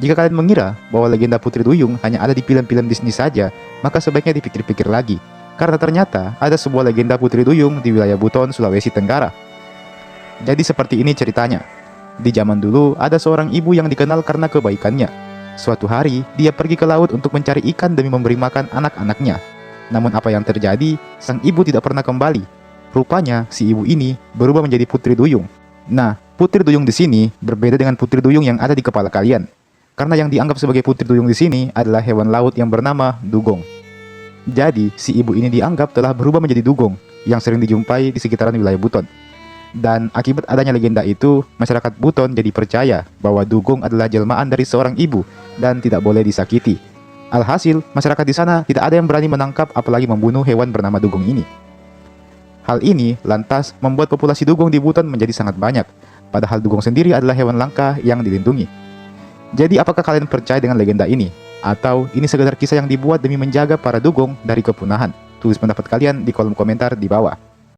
Jika kalian mengira bahwa legenda Putri Duyung hanya ada di film-film Disney saja, maka sebaiknya dipikir-pikir lagi. Karena ternyata ada sebuah legenda Putri Duyung di wilayah Buton, Sulawesi Tenggara. Jadi seperti ini ceritanya. Di zaman dulu, ada seorang ibu yang dikenal karena kebaikannya. Suatu hari, dia pergi ke laut untuk mencari ikan demi memberi makan anak-anaknya. Namun apa yang terjadi, sang ibu tidak pernah kembali. Rupanya, si ibu ini berubah menjadi Putri Duyung. Nah, Putri Duyung di sini berbeda dengan Putri Duyung yang ada di kepala kalian. Karena yang dianggap sebagai Putri Duyung di sini adalah hewan laut yang bernama dugong. Jadi, si ibu ini dianggap telah berubah menjadi dugong yang sering dijumpai di sekitaran wilayah Buton. Dan akibat adanya legenda itu, masyarakat Buton jadi percaya bahwa dugong adalah jelmaan dari seorang ibu dan tidak boleh disakiti. Alhasil, masyarakat di sana tidak ada yang berani menangkap apalagi membunuh hewan bernama dugong ini. Hal ini lantas membuat populasi dugong di Buton menjadi sangat banyak, padahal dugong sendiri adalah hewan langka yang dilindungi. Jadi apakah kalian percaya dengan legenda ini? Atau ini sekedar kisah yang dibuat demi menjaga para dugong dari kepunahan? Tulis pendapat kalian di kolom komentar di bawah.